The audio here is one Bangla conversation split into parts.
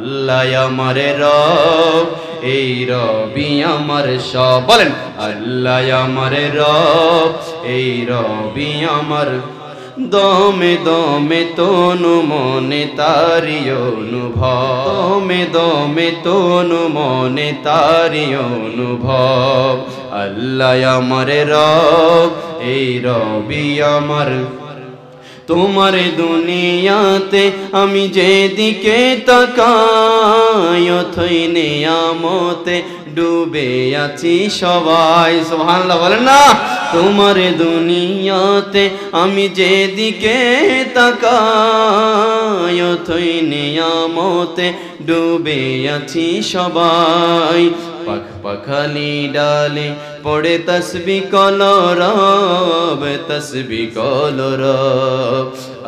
আল্লাহ আমার রব, এই রবি আমার সব। বলেন আল্লাহ আমার রব, এই রবি আমার দমে দমে তনু মনে তারি অনুভব, দমে দমে তনু মনে তারি অনুভব। আল্লাহ আমার রব, এই রবি আমার। তোমার দুনিয়াতে আমি যেদিকে তাকাই, অথই নিয়ামতে ডুবে আছি সবাই। সুবহানাল্লাহ বলেন না। তোমার দুনিয়াতে আমি যেদিকে তাকাই, অথই নিয়ামতে ডুবে আছি সবাই। পাখ পাখালি ডালে পড়ে তসবি কলরব, তসবি কলরব।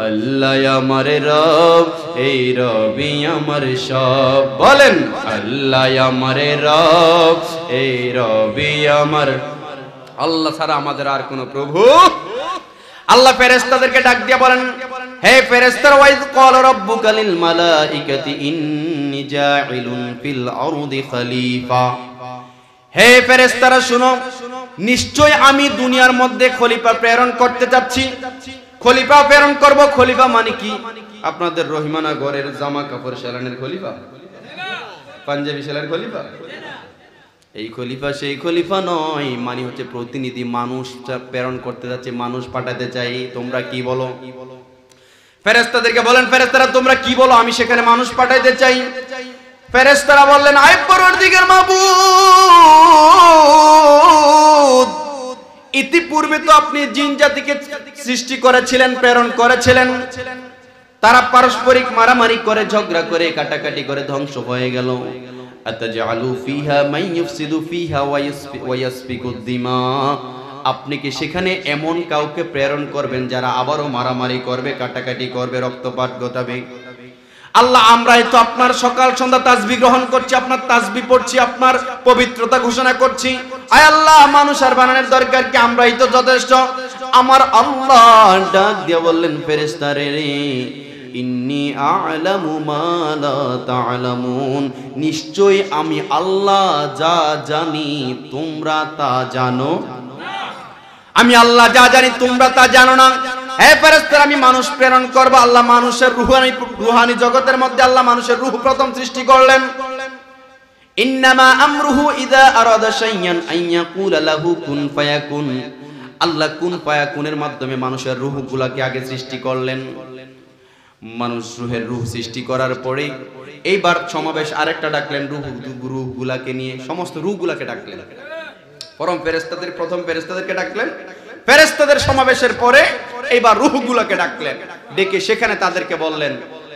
আল্লাহ আমার রব, এই রবি আমার সব। বলেন আল্লাহ আমার রব, এই রবি আমার। আল্লাহ ছাড়া আমাদের আর কোন প্রভু। আল্লাহ ফেরেশতাদেরকে ডাক দিয়ে বলেন, হে ফেরেশতারা, ওয়াইজ ক্বালা রাব্বুকা লিল মালাইকাতি ইন্নী জাইলুন ফিল আরদি খলিফা। হে ফেরেশতারা শুনো, নিশ্চয় আমি দুনিয়ার মধ্যে খলিফা প্রেরণ করতে যাচ্ছি। খলিফা প্রেরণ করব। খলিফা মানে কি? আপনাদের রহিমানা ঘরের জামা কাপড় সেলানের খলিফা, পাঞ্জাবি সেলার খলিফা। এই খলিফা সেই খলিফা নয়, মানে হচ্ছে প্রতিনিধি। মানুষ প্রেরণ করতে যাচ্ছে, মানুষ পাঠাতে চাই। তোমরা কি বলো? ফেরেশতাদেরকে বলেন, ফেরেশতারা তোমরা কি বলো, আমি সেখানে মানুষ পাঠাইতে চাই। ফেরেশতারা বললেন, আয় পরওয়ারদিগার মাবুদ, ইতিপূর্বে তো আপনি জিন জাতিকে সৃষ্টি করেছিলেন, প্রেরণ করেছিলেন। তারা পারস্পরিক মারামারি করে, ঝগড়া করে, কাটাকাটি করে ধ্বংস হয়ে গেল। আতাজআলু ফিহা মান ইউফসিদু ফিহা ওয়া ইয়াসফিকুদ দিমা। আপনি কি সেখানে এমন কাউকে প্রেরণ করবেন যারা আবারও মারামারি করবে, কাটাকাটি করবে, রক্তপাত ঘটাবে? আল্লাহ, আমরাই তো আপনার সকাল সন্ধ্যা তাসবিহ গ্রহণ করছি, আপনার তাসবিহ পড়ছি, আপনার পবিত্রতা ঘোষণা করছি। আয় আল্লাহ, মানুষ আর বানানোর দরকার কি? আমরাই তো যথেষ্ট। আমার আল্লাহ ডাক দিয়ে বললেন, ফেরেশতারে ইন্নী আ'লামু মা লা তা'লামুন, নিশ্চয় আমি আল্লাহ যা জানি তোমরা তা জানো। আমি আল্লাহ যা জানি তোমরা তা জানো না। হে ফেরেশতারা, আমি মানুষ প্রেরণ করব। আল্লাহ মানুষের রুহানি জগতের মধ্যে আল্লাহ মানুষের রূহ প্রথম সৃষ্টি করলেন। ইন্নামা আমরুহু ইযা আরাদা শাইয়ান আন ইয়াকুলা লাহু কুন ফায়াকুন। আল্লাহ কুন ফায়াকুনের মাধ্যমে মানুষের রূহগুলোকে আগে সৃষ্টি করলেন। মানুষ রূহের রূহ সৃষ্টি করার পরে এইবার সমাবেশ আরেকটা ডাকলেন, রূহগুলাকে নিয়ে সমস্ত রূহগুলাকে ডাকলেন। প্রথম ফেরেশতাদেরকে ডাকলেন। ফেরেশতাদের সমাবেশের পরে এইবার রূহগুলোকে ডাকলেন, ডেকে সেখানে তাদেরকে বললেন,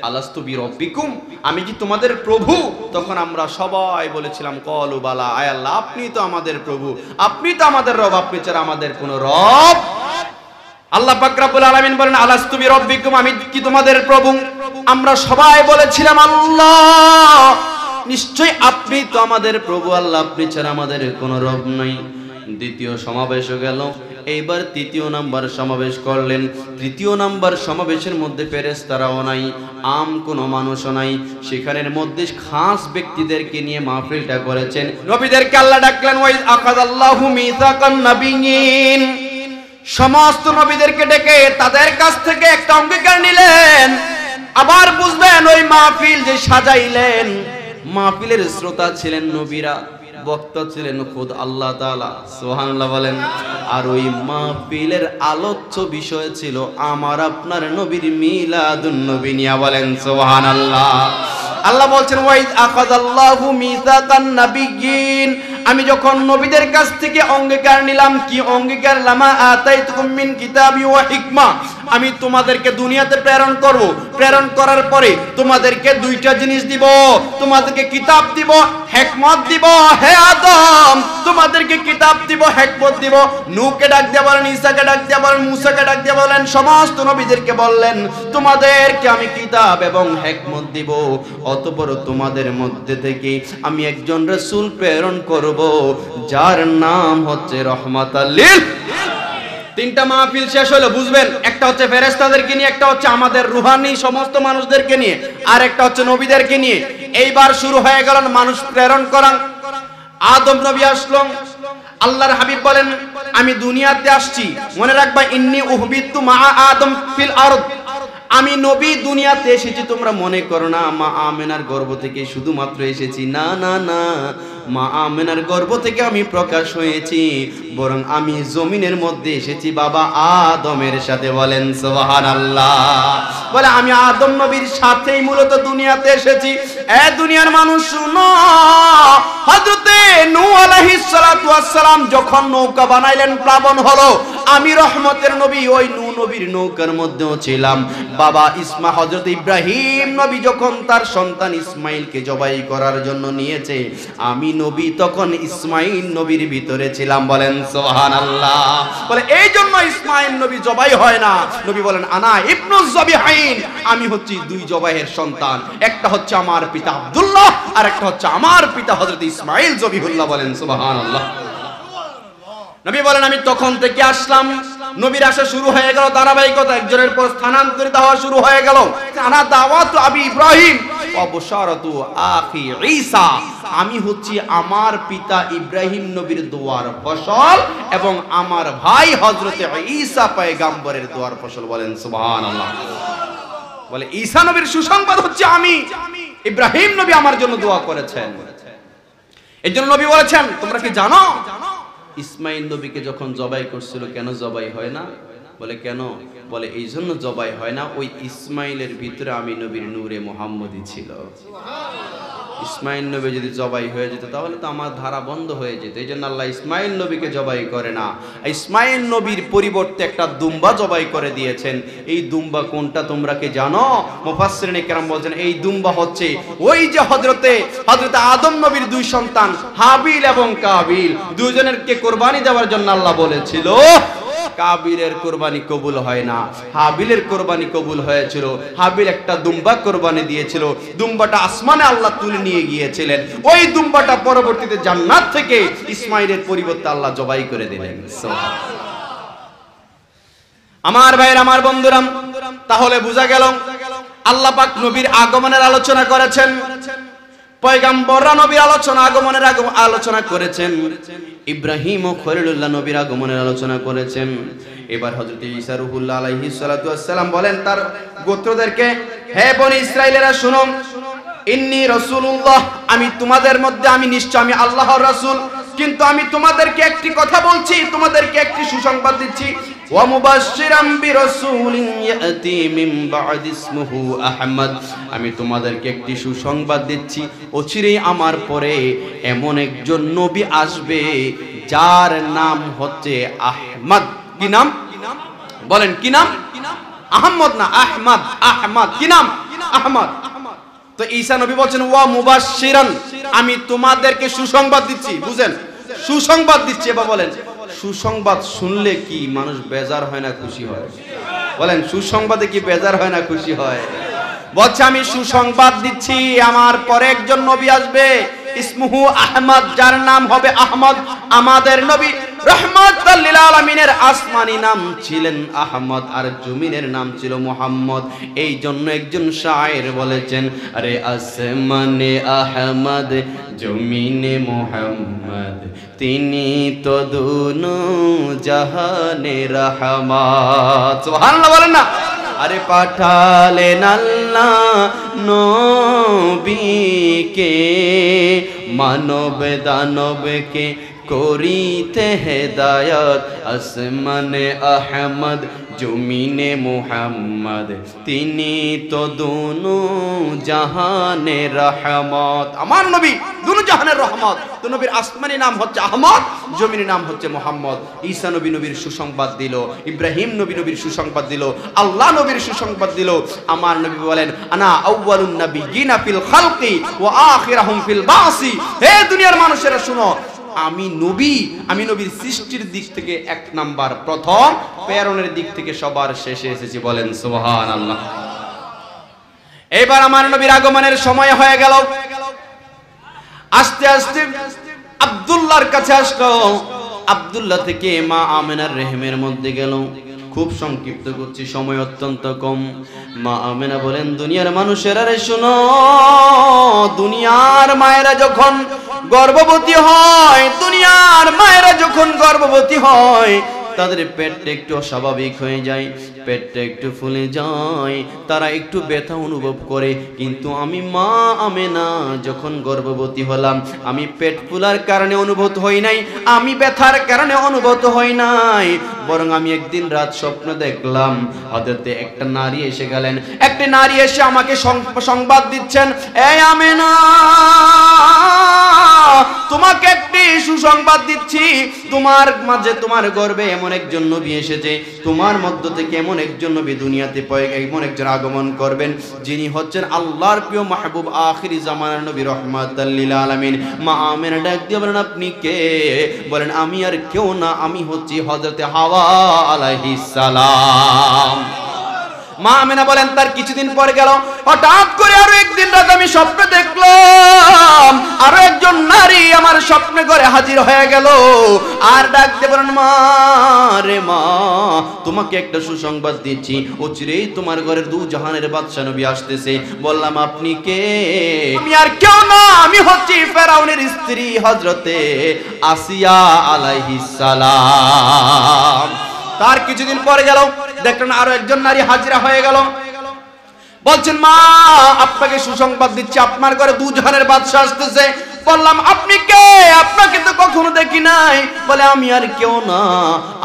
আলাস্তু বিরব্বিকুম, আমি কি তোমাদের প্রভু? তখন আমরা সবাই বলেছিলাম, ক্বালু বালা, আয় আল্লাহ আপনি তো আমাদের প্রভু, আপনি তো আমাদের রব, আপনি ছাড়া আমাদের কোনো রব। আল্লাহ পাক রব্বুল আলামিন বলেন, আলাস্তু বিরব্বিকুম, আমি কি তোমাদের প্রভু? আমরা সবাই বলেছিলাম, আল্লাহ নিশ্চয় আপনি তো আমাদের প্রভু, আল্লাহ আপনি ছাড়া আমাদের কোনো রব নাই। দ্বিতীয় সমাবেশ গেল, এইবার তৃতীয় নাম্বার সমাবেশ করলেন। তৃতীয় নাম্বার সমাবেশের মধ্যে ফেরেশতারাও নাই, আম কোনো মানুষও নাই। সেখানের মধ্যে খাস ব্যক্তিদেরকে নিয়ে মাহফিলটা করেছেন। নবীদেরকে আল্লাহ ডাকলেন, ওয়াইজ আকাযাল্লাহু মিসাকান নাবিয়্যিন, সমস্ত নবীদেরকে ডেকে তাদের কাছ থেকে একটা অঙ্গীকার নিলেন। আবার বুঝবেন, ওই মাহফিল যে সাজাইলেন, মাহফিলের শ্রোতা ছিলেন নবীরা, বক্তা ছিলেন খুদ আল্লাহ তাআলা। সুবহানাল্লাহ বলেন। আর ওই মাহফিলের আলোচ্য বিষয় ছিল আমার আপনার নবীর মিলাদুন নবী নিয়া। বলেন সুবহানাল্লাহ। আল্লাহ বলছেন, ওয়াইজ আখাযাল্লাহু মিসাকান নাবিয়্যিন, আমি যখন নবীদের কাছ থেকে অঙ্গীকার নিলাম। কি অঙ্গীকার? লামা আতাইতুকুম মিন কিতাবি ওয়া হিকমা, আমি তোমাদেরকে দুনিয়াতে প্রেরণ করব। প্রেরণ করার পরে তোমাদেরকে দুইটা জিনিস দিব, তোমাদেরকে কিতাব দিব, হিকমত দিব। হে আদম, তোমাদেরকে কিতাব দিব, হিকমত দিব। নূহকে ডাক দিয়ে বলেন, ঈসাকে ডাক দিয়ে বলেন, মুসাকে ডাক দিয়ে বলেন, সমস্ত নবীদেরকে বললেন, তোমাদেরকে আমি কিতাব এবং হিকমত দিব। অতঃপর তোমাদের মধ্যে থেকে আমি একজন রাসূল প্রেরণ করব, যার নাম হচ্ছে রাহমাতাল লিল। তিনটা মাহফিল শেষ হলো, বুঝবেন, একটা হচ্ছে ফেরেশতাদেরকে নিয়ে, একটা হচ্ছে আমাদের রুহানি সমস্ত মানুষদেরকে নিয়ে, আর একটা হচ্ছে নবীদেরকে নিয়ে। এইবার শুরু হয়ে গেল মানুষ প্রেরণ করা। আদম নবী আসলেন, আল্লাহর হাবিব বলেন আমি দুনিয়াতে আসছি, মনে রাখবা ইন্নী উহবিতু মা আদম ফিল আরদ, আমি নবী দুনিয়াতে এসেছি তোমরা মনে করো না মা আমেনার গর্ভ থেকে শুধুমাত্র এসেছি, না না না, মা আমেনার গর্ভ থেকে আমি প্রকাশ হয়েছি, বরং আমি জমিনের মধ্যে এসেছি বাবা আদমের সাথে। বলেন সুবহানাল্লাহ। বলে আমি আদম নবীর সাথেই মূলত দুনিয়াতে এসেছি। এ দুনিয়ার মানুষ শুনো, হযরতে নূহ আলাইহিস সালাতু ওয়াস সালাম যখন নৌকা বানাইলেন, প্লাবন হলো, আমি রহমতের নবী ওই নূহ নবীর নৌকার মধ্যেও ছিলাম। বাবা হযরত ইব্রাহিম নবী যখন তার সন্তান ইসমাইলকে জবাই করার জন্য নিয়েছে, আমি নবী তখন ইসমাইল নবীর ভিতরে ছিলাম। বলেন সুবহানাল্লাহ। বলে এই জন্য ইসমাইল নবী জবাই হয় না। নবী বলেন আনা ইবনুজ জবিহাইন, আমি হচ্ছি দুই জবাইয়ের সন্তান, একটা হচ্ছে আমার পিতা আব্দুল্লাহ আর একটা হচ্ছে আমার পিতা হযরত ইসমাইল জবিহুল্লাহ। বলেন সুবহানাল্লাহ। নবী বলেন আমি তখন থেকে আসলাম। নবীর আসা শুরু হয়ে গেল, ধারাবাহিকতা একজনের পর স্থানান্তরিত হওয়া শুরু হয়ে গেল। আনা দাওয়াতু আবি ইব্রাহিম ওয়া বুশারাতু আখি ঈসা, আমি হচ্ছি আমার পিতা ইব্রাহিম নবীর দোয়ার ফসল এবং আমার ভাই হযরতে ঈসা পয়গম্বরের দোয়ার ফসল। বলেন সুবহানাল্লাহ। বলে ঈসা নবীর সুসংবাদ হচ্ছে আমি, ইব্রাহিম নবী আমার জন্য দোয়া করেছেন। এজন্য নবী বলেছেন তোমরা কি জানো ইসমাইল নবীকে যখন জবাই করছিল কেন জবাই হয় না? বলে কেন? বলে এই জন্য জবাই হয় না, ওই ইসমাইলের ভিতরে আমি নবীর নূরে মুহাম্মদী ছিল। ইসমাইল নবী যদি জবাই হয়ে যেত তাহলে তো আমার ধারা বন্ধ হয়ে যেত। এই জন্য আল্লাহ ইসমাইল নবীকে জবাই করে না, ইসমাইল নবীর পরিবর্তে একটা দুম্বা জবাই করে দিয়েছেন। এই দুম্বা কোনটা তোমরা কি জানো? মুফাসসিরিনে কেরাম বলেন এই দুম্বা হচ্ছে ওই যে হযরতে আদম নবীর দুই সন্তান হাবিল এবং কাবিল, দুইজনেরকে কুরবানি দেওয়ার জন্য আল্লাহ বলেছিল। কাবিলের কুরবানি কবুল হয় না, হাবিলের কুরবানি কবুল হয়েছিল। হাবিল একটা দুম্বা কুরবানি দিয়েছিল, দুম্বাটা আসমানে আল্লাহ তুলে নিয়ে গিয়েছিলেন। ওই দুম্বাটা পরবর্তীতে জান্নাত থেকে ইসমাইলের পরিবর্তে আল্লাহ জবাই করে দিলেন। আমার ভাইয়ের, আমার বন্ধুরা, তাহলে বোঝা গেল আল্লাহ পাক নবীর আগমনের আলোচনা করেছেন, পয়গম্বররা নবীর আগমনের আলোচনা করেছেন, ইব্রাহিম ও খলিলুল্লাহ নবীর আগমনের আলোচনা করেছেন। এবার হযরত ঈসা রূহুল্লাহ আলাইহিস সালাতু ওয়াস সালাম বলেন তার গোত্রদেরকে, হে বনি ইসরাঈলেরা শুনো, ইন্নী রাসূলুল্লাহ, আমি তোমাদের মধ্যে, আমি নিশ্চয় আমি আল্লাহর রাসূল, কিন্তু আমি তোমাদেরকে একটি কথা বলছি, তোমাদেরকে একটি সুসংবাদ দিচ্ছি। ওয়া মুবাশশিরাম বিরাসূলিন ইয়াতি মিন বা'দি ইসমুহু আহমদ, আমি তোমাদেরকে একটি সুসংবাদ দিচ্ছি, অচিরেই আমার পরে এমন একজন নবী আসবে যার নাম হচ্ছে আহমদ। কি নাম? বলেন কি নাম? আহমদ না আহমদ। আহমদ কি নাম? আহমদ। তো ঈসা নবী বলছেন ওয়া মুবাশশিরান, আমি তোমাদেরকে সুসংবাদ দিচ্ছি। বুঝেন, সুসংবাদ দিচ্ছি। এবার বলেন সুসংবাদ শুনলে কি মানুষ বেজার হয় না খুশি হয়? বলেন সুসংবাদে কি বেজার হয় না খুশি হয়? বলছে আমি সুসংবাদ দিচ্ছি আমার পরে একজন নবী আসবে, ইসমুহু আহমদ, যার নাম হবে আহমদ। আমাদের নবী রাহমাতাল লিল আলামিনের আসমানি নাম ছিলেন আহমদ আর জমিনের নাম ছিল মুহাম্মদ। এই জন্য একজন শায়ের বলেছেন, আরে আসমানে আহমদ জমিনে মুহাম্মদ, তিনি তো দুনো জাহানে রহমত। সুবহানাল্লাহ বলেন না? আরে পাঠালেন আল্লাহ নবীকে মানব দানবকে করিতে হেদায়াত, আসমানে আহমদ জমিনে মুহাম্মদ, তিনি তো দুনো জাহানে রহমত। আমার নবী দুনো জাহানের রহমত। তো নবীর আসমানি নাম হচ্ছে আহমদ, জমিনের নাম হচ্ছে মুহাম্মদ। ঈসা নবী নবীর সুসংবাদ দিল, ইব্রাহিম নবী নবীর সুসংবাদ দিল, আল্লাহ নবীর সুসংবাদ দিল। আমার নবী বলেন আনা আউয়ালুন নাবিয়িনা ফিল খালকি ওয়া আখিরুহুম ফিল বাসি। হে দুনিয়ার মানুষেরা শুনো, আমি নবী, আমি নবীর সৃষ্টির দিক থেকে এক নাম্বার, প্রথম, প্রেরণের দিক থেকে সবার শেষে এসেছি। বলেন সুবহানাল্লাহ। এবার আমার নবীর আগমনের সময় হয়ে গেল। আস্তে আস্তে আব্দুল্লাহর কাছে আসলো, আব্দুল্লাহ থেকে মা আমেনার রেহমের মধ্যে গেল। খুব সংক্ষিপ্ত করছি, সময় অত্যন্ত কম। মা আমেনা বলেন, দুনিয়ার মানুষেরা রে শোনো, দুনিয়ার মায়েরা যখন গর্ভবতী হয়, দুনিয়ার মায়েরা যখন গর্ভবতী হয়, তাদের পেটটা একটু অস্বাভাবিক হয়ে যায়, পেটটা একটু ফুলে যায়, তারা একটু ব্যথা অনুভব করে। কিন্তু আমি মা আমেনা যখন গর্ভবতী হলাম, আমি পেট ফুলার কারণে অনুভূত হই নাই, আমি ব্যথার কারণে অনুভূত হই নাই, বরং আমি একদিন রাত স্বপ্ন দেখলাম হযরতে একটা নারী এসে গেলেন। একটা নারী এসে আমাকে সংবাদ দিচ্ছেন, এই আমেনা, তোমাকে একটি সুসংবাদ দিচ্ছি, তোমার মাঝে, তোমার গর্ভে এমন একজন নবী এসেছে, তোমার মধ্য থেকে এমন একজন নবী দুনিয়াতে এমন একজন আগমন করবেন, যিনি হচ্ছেন আল্লাহর প্রিয় মাহবুব আখিরি জামানার নবী রাহমাতাল লিল আলামিন। মা আমেনা ডাক দিয়ে বলেন, আপনি কে? বলেন, আমি আর কেউ না, আমি হচ্ছি হযরতে হাওয়া আলাইহিস সালাম। মা আমেনা বলেন, তার কিছুদিন পরে গেল, হঠাৎ করে আরো একদিন রাত আমি স্বপ্নে দেখলাম আরো একজন নারী আমার স্বপ্নে ঘরে হাজির হয়ে গেল, আর ডাক দিয়ে বলেন, মা রে মা, তোমাকে একটা সুসংবাদ দিচ্ছি, অচিরেই তোমার ঘরের দু জাহানের বাদশা নবী আসতেছে। বললাম, আপনি কে? আমি আর কেউ না, আমি হচ্ছি ফেরাউনের স্ত্রী হযরতে আসিয়া আলাইহিস সালাম। তার কিছুদিন পরে গেল, দেখলেন আরো একজন নারী হাজিরা হয়ে গেল, বলছেন, মা আপনাকে সুসংবাদ দিচ্ছি, আপনার ঘরে দু জাহানের বাদশা আসতেছে। বললাম, আপনি কে? আপনাকে তো কখনো দেখি নাই। বলে, আমি আর কেউ না,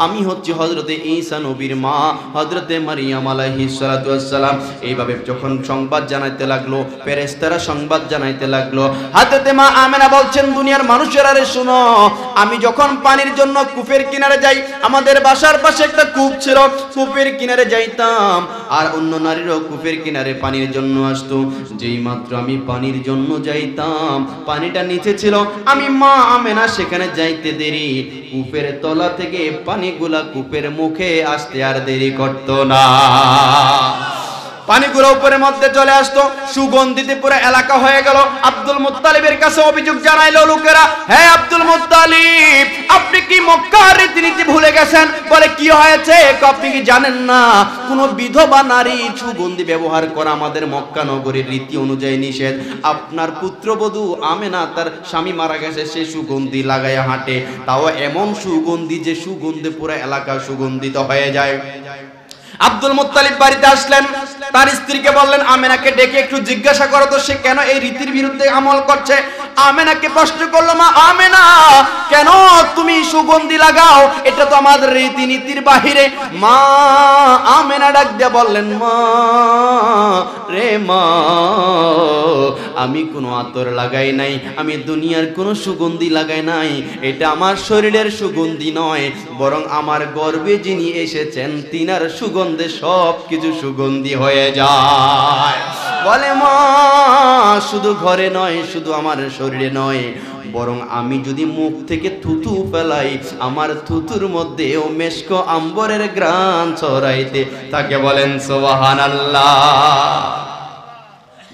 আমি হচ্ছি হযরতে ঈসা নবীর মা, হযরতে মারিয়াম আলাইহিস সালাতু ওয়াস সালাম। এইভাবে যখন সংবাদ জানাইতে লাগলো, ফেরেশতারা সংবাদ জানাইতে লাগলো, হযরতে মা আমেনা বলছেন, দুনিয়ার মানুষেরা রে শুনো, আমি যখন পানির জন্য কূপের কিনারে যাই, আমাদের বাসার পাশে একটা কূপ ছিল, কূপের কিনারে যাইতাম, আর অন্য নারীরাও কূপের কিনারে পানির জন্য আসতো। যেই মাত্র আমি পানির জন্য যাইতাম, পানিটা নিচে ছিল, আমি মা আমেনা সেখানে যাইতে দেরি, কূপের তলা থেকে পানিগুলা কূপের মুখে আসতে আর দেরি করতো না। পানিগুলো উপরের মধ্যে চলে আসতো, সুগন্ধিতে পুরো এলাকা হয়ে গেল। আব্দুল মুত্তালিবের কাছে অভিযোগ জানাইলো লোকেরা, হ্যাঁ আব্দুল মুত্তালিব, আপনি কি মক্কার রীতিনীতি ভুলে গেছেন? বলে, কি হয়েছে? আপনি কি জানেন না, কোন বিধবা নারী সুগন্ধি ব্যবহার করা আমাদের মক্কা নগরীর রীতি অনুযায়ী নিষেধ। আপনার পুত্রবধূ আমেনা তার স্বামী মারা গেছে, সে সুগন্ধি লাগায় হাঁটে, তাও এমন সুগন্ধি যে সুগন্ধে পুরো এলাকা সুগন্ধিত হয়ে যায়। আব্দুল মুত্তালিব বাড়িতে আসলেন, তার স্ত্রীকে বললেন, আমেনাকে ডেকে একটু জিজ্ঞাসা করো তো, সে কেন এই রীতির বিরুদ্ধে আমল করছে। আমেনাকে প্রশ্ন করলো, মা আমেনা, কেন তুমি সুগন্ধি লাগাও? এটা তো আমাদের রীতিনীতির বাহিরে। মা আমেনা ডাক দিয়ে বললেন, মা রে মা, আমি কোনো আতর লাগাই নাই, আমি দুনিয়ার কোনো সুগন্ধি লাগাই নাই, এটা আমার শরীরের সুগন্ধি নয়, বরং আমার গর্ভে যিনি এসেছেন তিনার সুগন্ধে সব কিছু সুগন্ধি হয়ে যায়। বলে, মা শুধু ঘরে নয়, শুধু আমার শরীরে নয়, বরং আমি যদি মুখ থেকে থুতু ফেলাই, আমার থুতুর মধ্যেও মেশক আম্বরের ঘ্রাণ ছড়াইতে থাকে। বলেন সুবহানাল্লাহ।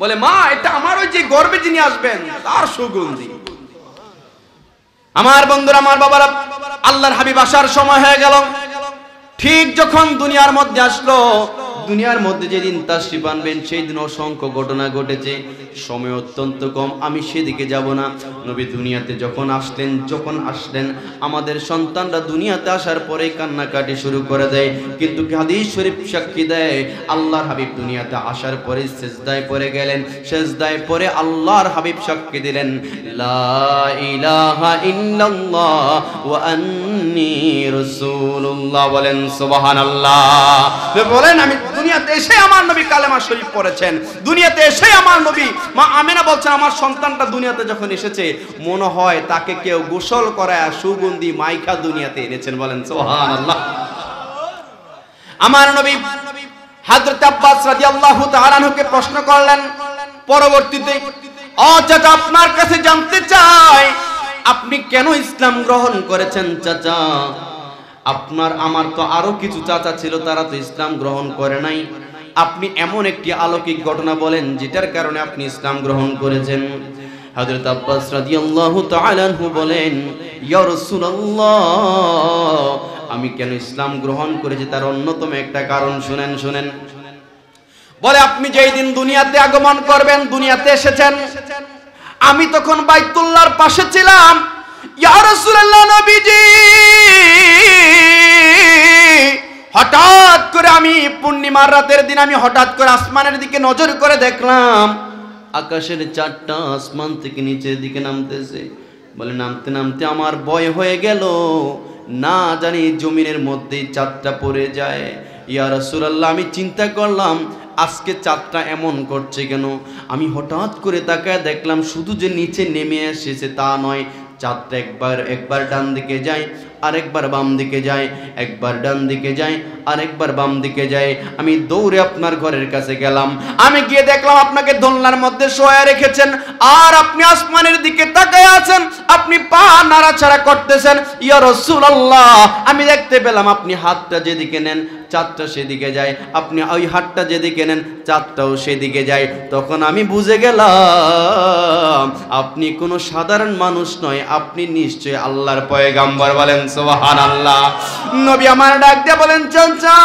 বলে, মা এটা আমার ওই যে গর্ভে যিনি আসবেন তার সুগন্ধি। আমার বন্ধুরা, আমার বাবারা, আল্লাহর হাবিব আসার সময় হয়ে গেল। ঠিক যখন দুনিয়ার মধ্যে আসলো, দুনিয়ার মধ্যে যেদিন তাশরিফ আনবেন সেই দিন অসংখ্য ঘটনা ঘটেছে, সময় অত্যন্ত কম, আমি সেদিকে যাব না। নবী দুনিয়াতে যখন আসলেন, আমাদের সন্তানরা দুনিয়াতে আসার পরে কান্নাকাটি শুরু করে দেয়, কিন্তু হাদিস শরীফ সাক্ষী দেয়, আল্লাহর হাবিব দুনিয়াতে আসার পরে সিজদায় পড়ে গেলেন, সিজদায় পড়ে আল্লাহর হাবিব সাক্ষী দিলেন, লা ইলাহা ইল্লাল্লাহ ওয়া আন্নী রাসূলুল্লাহ। বলেন সুবহানাল্লাহ। বলেন, আমি দুনিয়াতে এসে আমার নবী কালেমা শরীফ পড়েছেন, দুনিয়াতে এসে আমার নবী। মা আমেনা বলছেন, আমার সন্তানটা দুনিয়াতে যখন এসেছে, মনে হয় তাকে কেউ গোসল করায় সুগন্ধি মাইখা দুনিয়াতে এনেছেন। বলেন সুবহানাল্লাহ। আমার নবী হযরত আব্বাস রাদিয়াল্লাহু তাআলা আনহুকে প্রশ্ন করলেন পরবর্তীতে, ও চাচা, আপনার কাছে জানতে চাই, আপনি কেন ইসলাম গ্রহণ করেছেন? চাচা, আমার তো আরো কিছু চাচা ছিল, তারা তো ইসলাম গ্রহণ করে নাই, আপনি এমন একটি অলৌকিক ঘটনা বলেন যেটার কারণে আপনি ইসলাম গ্রহণ করেছেন। হযরত আব্বাস রাদিয়াল্লাহু তাআলা আনহু বলেন, ইয়া রাসূলুল্লাহ, আমি কেন ইসলাম গ্রহণ করেছি তার অন্যতম একটা কারণ শুনেন। বলে আপনি যেই দিন দুনিয়াতে আগমন করবেন, দুনিয়াতে এসেছেন, আমি তখন বাইতুল্লাহর পাশে ছিলাম। ইয়া রাসূলুল্লাহ নবীজি, হঠাৎ করে আমি পূর্ণিমার রাতের দিন আমি হঠাৎ করে আসমানের দিকে নজর করে দেখলাম আকাশের চাঁদটা আসমান থেকে নিচের দিকে নামতেছে। বলে নামতে নামতে আমার ভয় হয়ে গেল, না জানি জমিনের মধ্যেই চাঁদটা পড়ে যায়। ইয়া রাসূলুল্লাহ, আমি চিন্তা করলাম আজকে চাঁদটা এমন করছে কেন। আমি হঠাৎ করে তাকায় দেখলাম শুধু যে নিচে নেমে এসেছে তা নয়, চাঁদটা একবার ডান দিকে যায়, আরেকবার বাম দিকে যায়, একবার ডান দিকে যায়, আরেকবার বাম দিকে যায়। আমি দৌড়ে আপনার ঘরের কাছে গেলাম, আমি গিয়ে দেখলাম আপনাকে দোলনার মধ্যে শোয়া রেখেছেন, আর আপনি আসমানের দিকে তাকায় আছেন, আপনি পা নাড়াচাড়া করতেছেন। ইয়া রাসূলুল্লাহ, আমি দেখতে পেলাম আপনি হাতটা যেদিকে নেন চাঁদটা সেদিকে যায়, আপনি ওই হাতটা যেদিকে নেন চাঁদটাও সেদিকে যায়। তখন আমি বুঝে গেলাম আপনি কোনো সাধারণ মানুষ নয়, আপনি নিশ্চয়ই আল্লাহর পয়গাম্বর। বলেন সুবহানাল্লাহ। নবী আমার ডাক দিয়ে বলেন, চাচা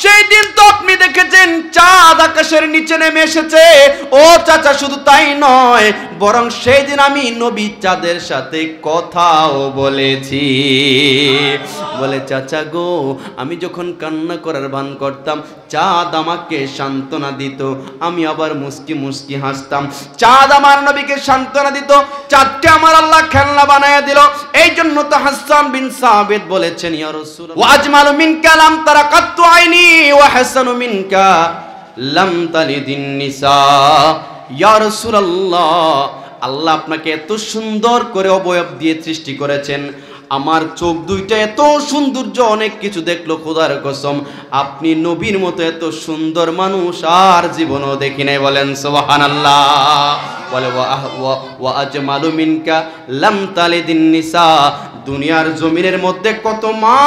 সেই দিন তো আপনি দেখেছেন চাঁদ আকাশের নিচে নেমে এসেছে। ও চাচা, শুধু তাই নয়, বরং সেই দিন আমি নবী চাঁদের সাথে কথাও বলেছি। বলে চাচা গো, আমি যখন কান্না করার ভান করতাম চাঁদ আমাকে সান্ত্বনা দিত, আমি আবার মুস্কি মুস্কি হাসতাম। চাঁদ আমার নবীকে সান্ত্বনা দিত, চাঁদকে আমার আল্লাহ খেলনা বানায়া দিল। এই জন্য তো হাসান বিন সাবিত বলেছেন, ইয়া রাসূলুল্লাহ, ওয়া আজমালু মিনকা লাম তারা কাত্তু আইনি ওয়া হাসানু মিনকা লাম তালিদিন নিসা। ইয়া রাসূলুল্লাহ, আল্লাহ আপনাকে এত সুন্দর করে অবয়ব দিয়ে সৃষ্টি করেছেন, আমার চোখ দুইটা এত সৌন্দর্য অনেক কিছু দেখলো খোদার কসম, আপনি নবীর মতো এত সুন্দর মানুষ আর জীবনও দেখি নাই। বলেন সুবহানাল্লাহ। বলে ওয়া আজমালু মিনকা লাম তালিদিন নিসা, দুনিয়ার জমিনের মধ্যে কত মা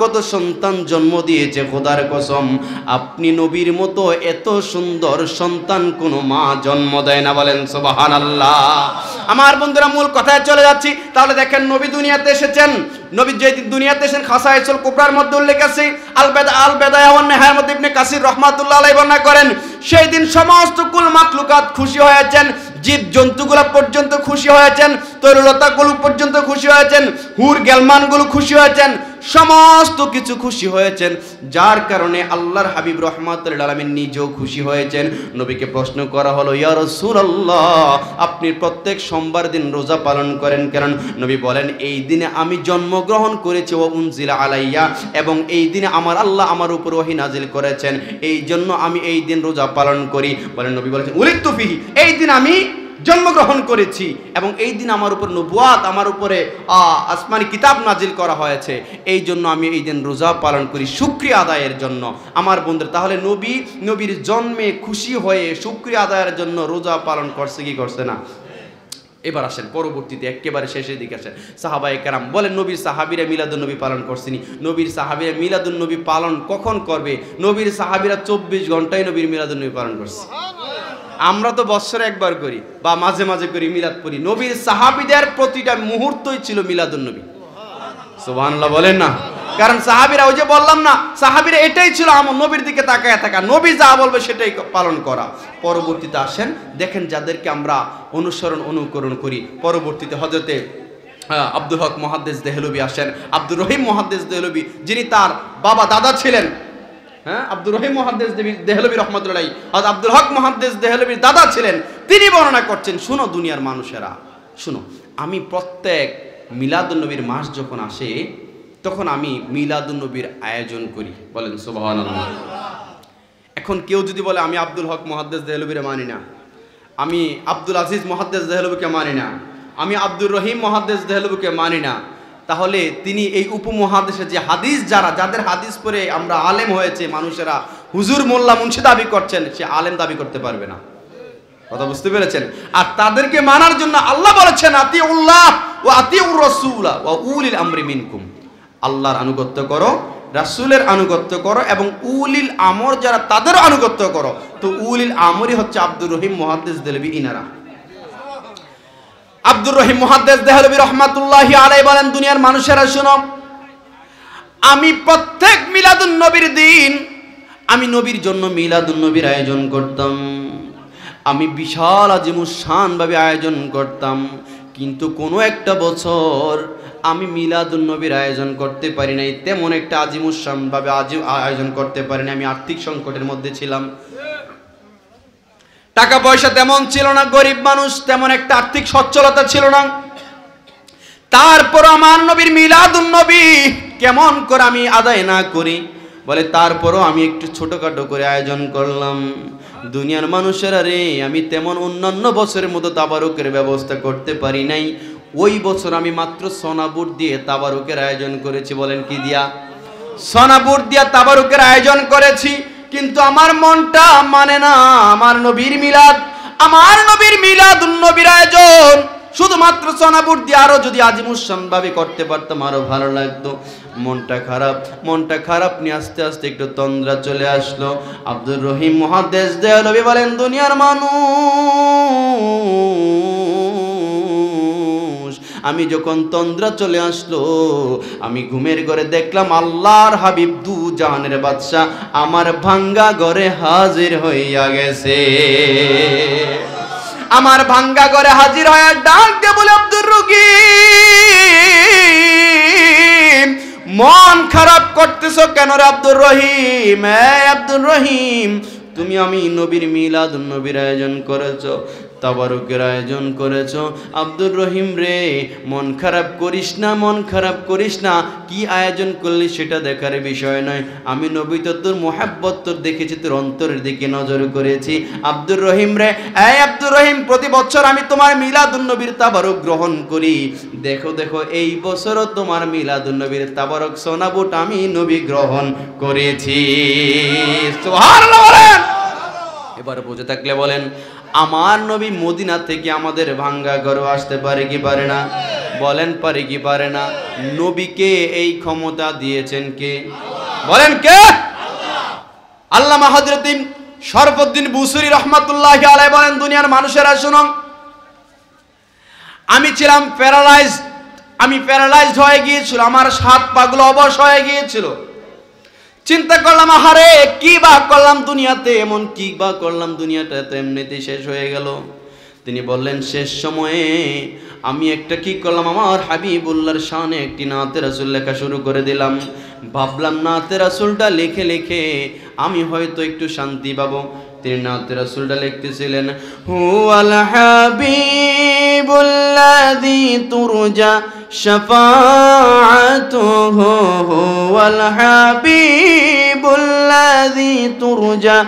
কত সন্তান জন্ম দিয়েছে খোদার কসম, আপনি নবীর মতো এত সুন্দর সন্তান কোনো মা জন্ম দেয় না। বলেন সুবহানাল্লাহ। আমার বন্ধুরা, মূল কথায় চলে যাচ্ছি। তাহলে দেখেন, নবী দুনিয়াতে এসেছেন, নবী যেদিন দুনিয়াতে এসেছেন খাসায়েসুল কুবরার মধ্যে উল্লেখ আছে, আল বেদায়া ওয়ান নেহায়ার মধ্যে ইবনে কাসির রাহমাতুল্লাহ আলাইহি বর্ণনা করেন, সেই দিন সমস্ত কুল মাখলুকাত খুশি হয়েছেন, জীব জন্তুগুলো পর্যন্ত খুশি হয়েছেন, তরুলতাগুলো পর্যন্ত খুশি হয়েছেন, হুর গেলমানগুলো খুশি হয়েছেন, সমস্ত কিছু খুশি হয়েছেন, যার কারণে আল্লাহর হাবিব রাহমাতুল লিল আলামিন নিজেও খুশি হয়েছেন। নবীকে প্রশ্ন করা হলো, ইয়া রাসূলুল্লাহ, আপনি প্রত্যেক সোমবার দিন রোজা পালন করেন কেন? নবী বলেন, এই দিনে আমি জন্মগ্রহণ করেছি, ওয়া উনজিলা আলাইয়া, এবং এই দিনে আমার আল্লাহ আমার উপর ওহী নাজিল করেছেন, এই জন্য আমি এই দিন রোজা পালন করি। বলেন, নবী বলেছেন, উলিদতু ফিহি, এই দিন আমি জন্মগ্রহণ করেছি এবং এই দিন আমার উপর নবুয়াত, আমার উপরে আসমানি কিতাব নাজিল করা হয়েছে, এই জন্য আমি এই দিন রোজা পালন করি শুকরিয়া আদায়ের জন্য। আমার বন্ধুরা, তাহলে নবীর জন্মে খুশি হয়ে শুকরিয়া আদায়ের জন্য রোজা পালন করছে কি করছে না? এবার আসেন পরবর্তীতে একেবারে শেষের দিকে আসেন। সাহাবায়ে কেরাম বলেন, নবীর সাহাবীরা মিলাদুন নবী পালন করছেনি। নবীর সাহাবীরা মিলাদুন নবী পালন কখন করবে? নবীর সাহাবীরা 24 ঘন্টায় নবীর মিলাদুন নবী পালন করছে। আমরা তো বছরে একবার করি বা মাঝে মাঝে করি, মিলাদ পড়ি। নবীর সাহাবীদের প্রতিটা মুহূর্তই ছিল মিলাদুন নবী। সুবহানাল্লাহ বলেন না? কারণ সাহাবীরা, ওই যে বললাম না, সাহাবীরা এটাই ছিল আমার নবীর দিকে তাকায় থাকা, নবী যা বলবে সেটাই পালন করা। পরবর্তীতে আসেন, দেখেন যাদেরকে আমরা অনুকরণ করি। পরবর্তীতে হযরতে আব্দুল হক মুহাদ্দিস দেহলভী আসেন, আব্দুর রহিম মুহাদ্দিস দেহলভী, যিনি তার বাবা দাদা ছিলেন। আব্দুর রহিম মুহাদ্দিস দেহলভী রাহমাতুল্লাহ আলাইহি, হযরত আব্দুল হক মুহাদ্দিস দেহলভীর দাদা ছিলেন। তিনি বর্ণনা করছেন, শুনো দুনিয়ার মানুষেরা, শুনো, আমি প্রত্যেক মিলাদুন নবীর মাস যখন আসে তখন আমি মিলাদুন নবীর আয়োজন করি। বলেন সুবহানাল্লাহ। এখন কেউ যদি বলে আমি আব্দুল হক মুহাদ্দিস দেহলভীরে মানি না, আমি আব্দুল আজিজ মুহাদ্দিস দেহলভীকে মানি না, আমি আব্দুর রহিম মুহাদ্দিস দেহলভীকে মানি না, তাহলে তিনি এই উপমহাদেশে যে হাদিস যাদের হাদিস পড়ে আমরা আলেম হয়েছে মানুষেরা, হুজুর মোল্লা মুন্সি দাবি করছেন, সে আলেম দাবি করতে পারবে না। কথা বুঝতে পেরেছেন? আর তাদেরকে মানার জন্য আল্লাহ বলেছেন, আতিউল্লাহ ওয়া আতিউর রাসূলা ওয়া উলিল আমরি মিনকুম, আল্লাহর আনুগত্য করো, রাসূলের আনুগত্য করো, এবং উলিল আমর যারা তাদের আনুগত্য করো। তো উলিল আমরই হচ্ছে আব্দুর রহিম মুহাদ্দিস দেহলভী, ইনারা। আব্দুর রহিম মুহাদ্দিস দেহলভী রাহমাতুল্লাহি আলাইহি বলেন, দুনিয়ার মানুষেরা শুনো, আমি প্রত্যেক মিলাদুন নবীর দিন আমি নবীর জন্য মিলাদুন নবীর আয়োজন করতাম। আমি বিশাল আজিমুশান ভাবে আয়োজন করতাম, কিন্তু কোনো একটা বছর আমি মিলাদুন নবীর আয়োজন করতে পারি নাই, তেমন একটা আজিমুশান ভাবে আয়োজন করতে পারি না। আমি আর্থিক সংকটের মধ্যে ছিলাম, টাকা পয়সা তেমন ছিল না, গরিব মানুষ, তেমন একটা আর্থিক সচ্ছলতা ছিল না। তারপর আমার নবীর মিলাদুন নবী কেমন করে আমি আদায় না করি, বলে তারপরও আমি একটু ছোটখাটো করে আয়োজন করলাম। দুনিয়ার মানুষেরা রে, আমি তেমন অন্যান্য বছরের মতো তাবারুকের ব্যবস্থা করতে পারি নাই। ওই বছর আমি মাত্র সোনাবুট দিয়ে তাবারুকের আয়োজন করেছি। বলেন কি দিয়া? সোনাবুট দিয়া তাবারুকের আয়োজন করেছি, কিন্তু আমার মনটা মানে না আমার নবীর মিলাদ, আমার নবীর মিলাদুন নবীর আয়োজন শুধুমাত্র সোনাবুট দিয়ে আরো যদি আজিমুশান ভাবে করতে পারতাম আরো ভালো লাগতো। মনটা খারাপ নিয়ে আস্তে আস্তে একটু তন্দ্রা চলে আসলো। আব্দুর রহিম মুহাদ্দিস দেহলভী বলেন, দুনিয়ার মানুষ, আমি যখন তন্দ্রা চলে আসলো, আমি ঘুমের ঘরে দেখলাম আল্লাহর হাবিব দু জাহানের বাদশা আমার ভাঙ্গা ঘরে হাজির হইয়া গেছে। আমার ভাঙ্গা ঘরে হাজির হয়ে ডাক দিয়ে বলে, আব্দুর রহিম, মন খারাপ করতেছো কেন রে আব্দুর রহিম? আব্দুর রহিম, তুমি আমি নবীর মিলাদুন নবীর আয়োজন করেছো, তাবারুকের আয়োজন করেছো। আব্দুর রহিম রে, মন খারাপ করিস না, মন খারাপ করিস না। কি আয়োজন করলি সেটা দেখার বিষয় নয়। আমি নবী তো তোর মোহাব্বত তোর দেখেছি, তোর অন্তরের দিকে নজর করেছি। আব্দুর রহিম রে, আব্দুর রহিম, প্রতি বছর আমি তোমার মিলাদুন নবীর তাবারুক গ্রহণ করি। দেখো দেখো, এই বছরও তোমার মিলাদুন নবীর তাবারুক সোনাবুট আমি নবী গ্রহণ করেছি। সুবহানাল্লাহ বলেন। এবার বুঝে থাকলে বলেন, আমার নবী মদিনা থেকে আমাদের ভাঙ্গা ঘরে আসতে পারে কি পারে না? বলেন পারে কি পারে না? নবীকে এই ক্ষমতা দিয়েছেন কে? বলেন কে? আল্লামা হযরত শরফুদ্দীন বুসরি রাহমাতুল্লাহি আলাইহি বলেন, দুনিয়ার মানুষেরা শুনো, আমি ছিলাম প্যারালাইজড হয়ে গিয়েছিল, আমার হাত পাগুলো অবশ হয়ে গিয়েছিল। চিন্তা করলাম, আহারে কি বা করলাম দুনিয়াতে, এমন কি বা করলাম, দুনিয়াটা তো এমনিতেই শেষ হয়ে গেল। তিনি বললেন, শেষ সময়ে আমি একটা কি করলাম, আমার হাবিবুল্লাহর শানে একটি নাতে রাসূল লেখা শুরু করে দিলাম। ভাবলাম নাতে রাসূলটা লিখে লিখে আমি হয়তো একটু শান্তি পাবো। তিনি নাতে রাসূলটা লিখতেছিলেন, হুয়াল হাবিবুল্লাযী তুরজা শাফাআতুহু, হুয়াল হাবিবুল্লাযী তুরজা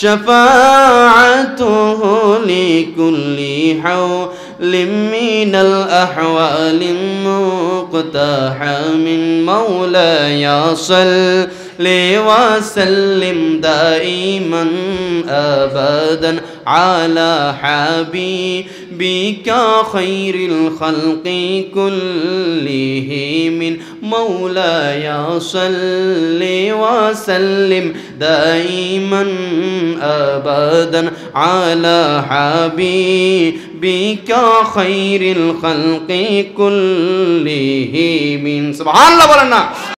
শাফাআতুহু লিকুল্লি হাওলিম মিনাল আহওয়ালি মুকতাহামিন মাওলায়া সাল্লি ওয়া সাল্লিম দাইমান আবাদান আলা হাবিবিকা খায়রিল খালকি কুল্লিহিম মাওলায়া সাল্লি ওয়া সাল্লিম দাইমান আবাদান আলা হাবিবিকা খায়রিল খালকি কুল্লিহিম। সুবহানাল্লাহ বলেন না?